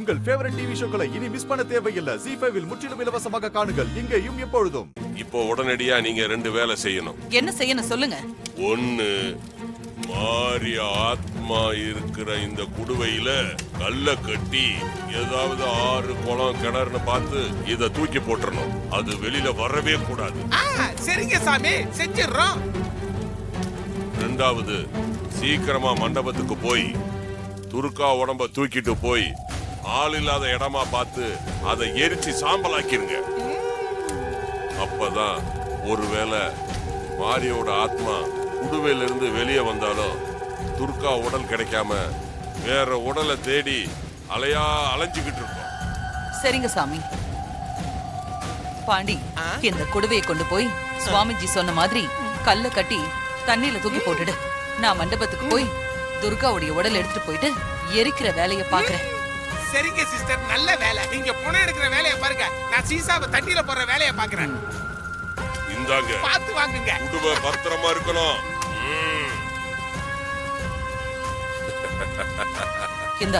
உங்கள் favourite TV ஷோக்களை இனி miss பண்ண தேவையில்லை. ZEE5 இல் முற்றிலும் இலவசமாக காணுங்கள். இங்கேயும் எப்பொழுதும். இப்போ உடனடியா நீங்க 2 வேலை செய்யணும். என்ன செய்யணும் சொல்லுங்க. 1, மாரிய ஆத்மா இருக்கிற இந்த குடுவையில கல்ல கட்டி ஏதாவது 6 குளம் கிணறுன்னு பார்த்து இத தூக்கி போட்டுறணும். அது வெளியில வரவே கூடாது. சரிங்க சாமி, செஞ்சிடறோம். 2வது, சீக்கிரமா மண்டபத்துக்கு போய் துர்கா உடம்ப தூக்கிட்டு போய் ஆள் இல்லாத இடமா பார்த்து அதை எரிச்சு சாம்பலாக்கிருங்க. அப்பதான் ஒருவேளை மாரியோட ஆத்மா குடுவையில இருந்து வெளியே வந்தாலும் துர்கா உடல் கிடைக்காம வேற உடலை தேடி அலைஞ்சுக்கிட்டு இருக்கோம். சரிங்க சாமி. பாண்டி, இந்த குடுவையை கொண்டு போய் சுவாமிஜி சொன்ன மாதிரி கல்ல கட்டி தண்ணியில தூக்கி போட்டுடு. நான் மண்டபத்துக்கு போய் துர்காவுடைய உடல் எடுத்துட்டு போயிட்டு எரிக்கிற வேலையை பாக்குறேன். சரிங்க சிஸ்டர், நல்ல வேலை. நீங்க புனை எடுக்கிற வேலையை பாருங்க, நான் சீசாவை தண்ணியில போடுற வேலையை பாக்குறேன். இந்தாங்க, பார்த்து வாங்குங்க. குடுவை பத்திரமா இருக்கணும். இந்த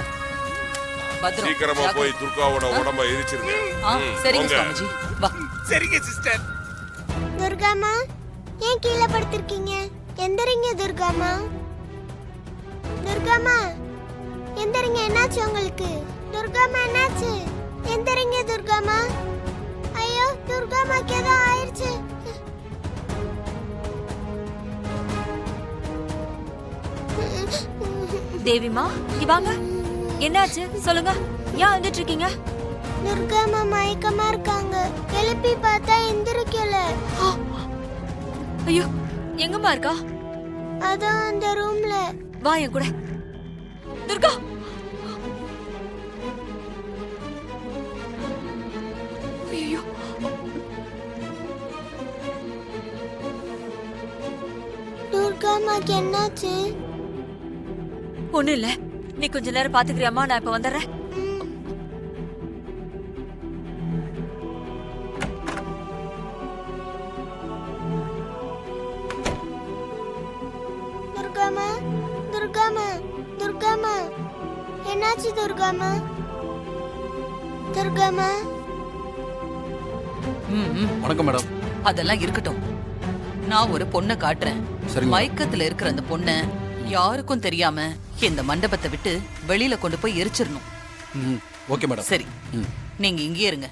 பத்திரம் சீக்கிரமா போய் துர்காவோட உடம்ப எரிச்சிருங்க. சரிங்க சுவாமிஜி, வா. சரிங்க சிஸ்டர். துர்காமா, ஏன் கீழே படுத்திருக்கீங்க? எந்திரிங்க துர்காமா. துர்காமா எந்திரிங்க, என்னாச்சு உங்களுக்கு? துர்காமா என்னாச்சு? எந்திரிங்க துர்காமா. ஐயோ, துர்காமாக்கு ஏதோ ஆயிடுச்சு. தேவிமா, இங்க வாங்க. என்னாச்சு சொல்லுங்க, ஏன் வந்துட்டு இருக்கீங்க? துர்காமா மயக்கமா இருக்காங்க. எழுப்பி பார்த்தா எந்திரிக்கல. ஐயோ, எங்கம்மா இருக்கா? அதான் அந்த ரூம்ல. வா என் கூட. துர்கா, ஐயோ, துர்காமாக்கு என்னாச்சு? ஒண்ணும் இல்ல. நீ கொஞ்ச நேரம் பாத்துக்கிறியாமா? நான் இப்ப வந்துடுறேன். துர்காமா, துர்காமா, துர்காமா, என்னாச்சு துர்காமா? துர்காமா. வணக்கம் மேடம். அதெல்லாம் இருக்கட்டும். நான் ஒரு பொண்ணை காட்டுறேன். மயக்கத்துல இருக்கிற அந்த பொண்ணை யாருக்கும் தெரியாம இந்த மண்டபத்தை விட்டு வெளியில கொண்டு போய் எரிச்சிடணும். Okay madam. சரி, நீங்க இங்கே இருங்க.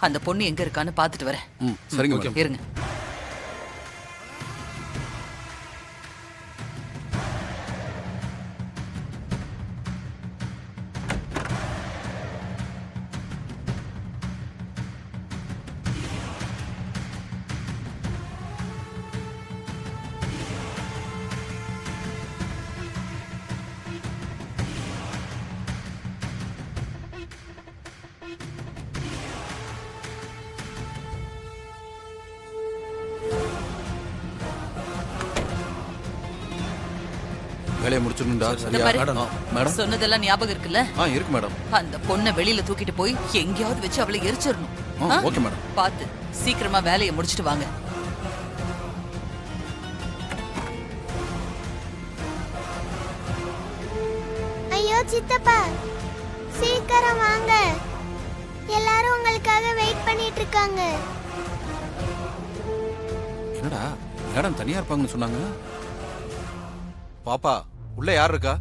அந்த பொண்ணு எங்க இருக்கான்னு பாத்துட்டு வரேன். சரிங்க, இருங்க. வேலையை முடிச்சிடணும்டா. சரியா மேடம்? சொன்னதெல்லாம் ஞாபகம் இருக்குல்ல? இருக்கு மேடம். அந்த பொண்ணை வெளியில தூக்கிட்டு போய் எங்கேயாவது வச்சு அவளை எரிச்சிடணும். Okay madam. பார்த்து சீக்கிரமா வேலையை முடிச்சிட்டு வாங்க. ஐயோ சித்தப்பா, சீக்கிரம் வாங்க. எல்லாரும் உங்களுக்காக வெயிட் பண்ணிட்டு இருக்காங்க. என்னடா மேடம் தனியா இருப்பாங்கன்னு சொன்னாங்க? பாப்பா, உள்ள யார் இருக்கா?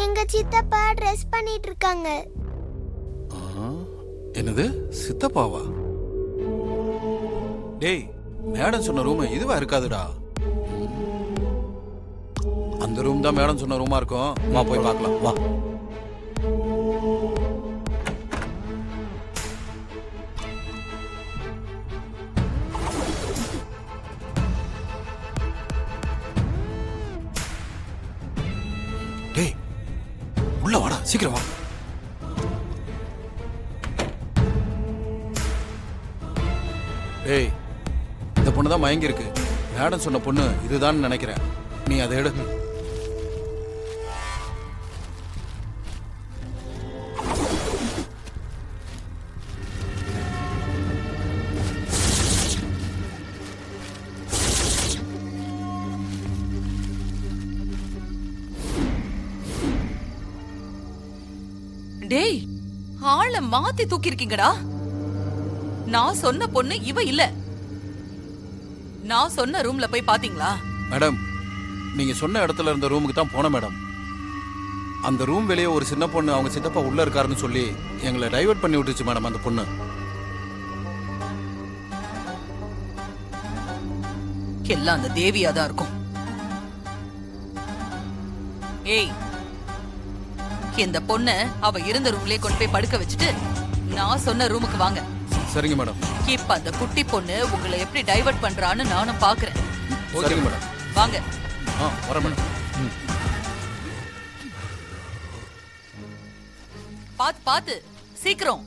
எங்க சித்தப்பா ட்ரெஸ் பண்ணிட்டு இருக்காங்க. என்னது, சித்தப்பாவா? டேய், மேடம் சொன்ன ரூம் இதுவா இருக்காதுடா. அந்த ரூம் தான் மேடம் சொன்ன ரூமா இருக்கும். வா போய் பார்க்கலாம், வா. டேய், உள்ள வாடா, சீக்கிரம் வா. டேய், இந்த பொண்ணு தான் மயங்கி இருக்கு. மேடம் சொன்ன பொண்ணு இதுதான் நினைக்கிறேன். நீ அதை எடு. டேய், ஆளை மாத்தி தூக்கி இருக்கீங்கடா. நான் சொன்ன பொண்ணு இவ இல்ல. நான் சொன்ன ரூம்ல போய் பாத்தீங்களா? மேடம், நீங்க சொன்ன இடத்துல இருந்த ரூமுக்கு தான் போனேன் மேடம். அந்த ரூம் வெளியே ஒரு சின்ன பொண்ணு அவங்க சித்தப்பா உள்ள இருக்காருன்னு சொல்லி எங்களை டைவர்ட் பண்ணி விட்டுச்சு மேடம் அந்த பொண்ணு. எல்லாம் அந்த தேவியா தான் இருக்கும். ஏய், இந்த பொண்ண அவ இருந்த ரூம்லயே கொண்டு போய் படுக்க வச்சுட்டு நான் சொன்ன ரூமுக்கு வாங்க. சரிங்க மேடம். இப்ப அந்த குட்டி பொண்ணு உங்களை எப்படி டைவர்ட் பண்றான்னு நானும் பாக்குறேன். சரிங்க மேடம். வாங்க. வரேன் மேடம். பாத்து பாத்து, சீக்கிரம்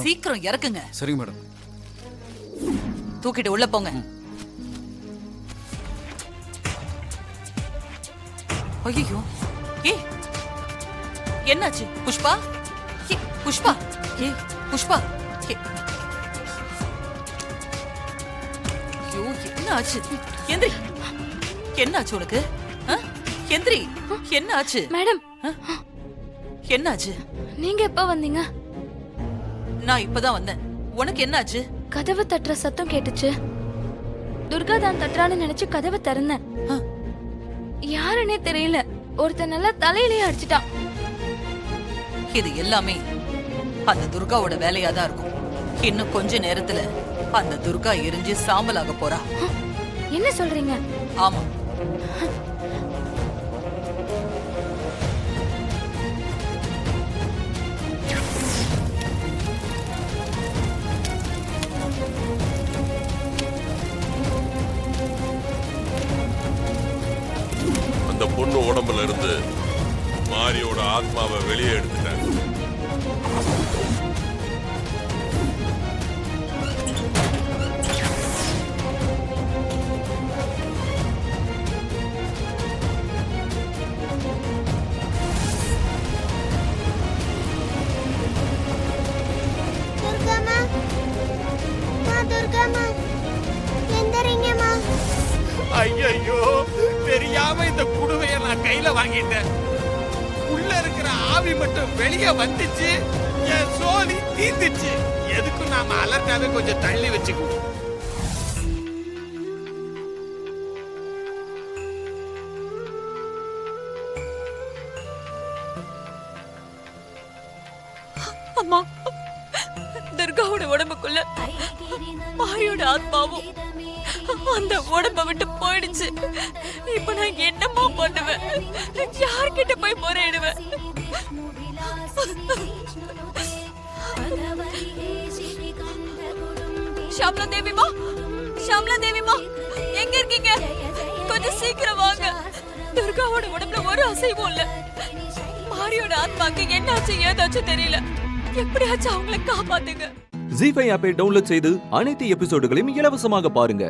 சீக்கிரம் இறக்குங்க. சரிங்க மேடம். தூக்கிட்டு உள்ள போங்க. ஐயோ, ஏய் என்னாச்சு புஷ்பா? புஷ்பா, ஏய் புஷ்பா, ஐயோ என்னாச்சு? எந்திரி. என்னாச்சு உனக்கு? எந்திரி. என்னாச்சு மேடம்? என்னாச்சு? நீங்க எப்ப வந்தீங்க? நான் இப்பதான் வந்தேன். உனக்கு என்னாச்சு? கதவு தட்டுற சத்தம் கேட்டுச்சு. துர்கா தான் தட்டுறான்னு நினைச்சு கதவை திறந்தேன். யாருன்னே தெரியல. ஒருத்தன் நல்லா தலையிலேயே அடிச்சிட்டான். இது எல்லாமே அந்த துர்காவோட வேலையா தான் இருக்கும். இன்னும் கொஞ்ச நேரத்துல அந்த துர்கா எரிஞ்சு சாம்பலாக போறா. என்ன சொல்றீங்க? ஆமா. அந்த பொண்ணு உடம்புல இருந்து மாரியோட ஆத்மாவை வெளியே எடுத்துட்டாங்க. துர்காமா, துர்காமா, எந்திரிங்கம்மா. ஐயோ, தெரியாம இந்த குடுவைய நான் கையில வாங்கிட்டேன். உள்ள இருக்கிற ஆவி மட்டும் வெளியே வந்துச்சு. என் சோலி தீந்துச்சு. எதுக்கும் நாம அலர்ட்டாவே கொஞ்சம் தள்ளி வச்சுக்குவோம். அம்மா, துர்காவோட உடம்புக்குள்ள மாரியோட ஆத்மாவும் அந்த உடம்ப விட்டு போயிடுச்சு. இப்ப நான் என்னம்மா பண்ணுவேன்? யார்கிட்ட போய் முறையிடுவேன்? ஷாம்லா தேவிமா, ஷாம்லா தேவிமா, எங்க இருக்கீங்க? கொஞ்சம் சீக்கிரம் வாங்க. துர்காவோட உடம்புல ஒரு அசைவும் இல்ல. மாரியோட ஆத்மாக்கு என்னாச்சு ஏதாச்சும் தெரியல. எப்படியாச்சும் அவங்களை காப்பாத்துங்க. ஜீ5 ஆப்பை டவுன்லோட் செய்து அனைத்து எபிசோடுகளையும் இலவசமாக பாருங்க.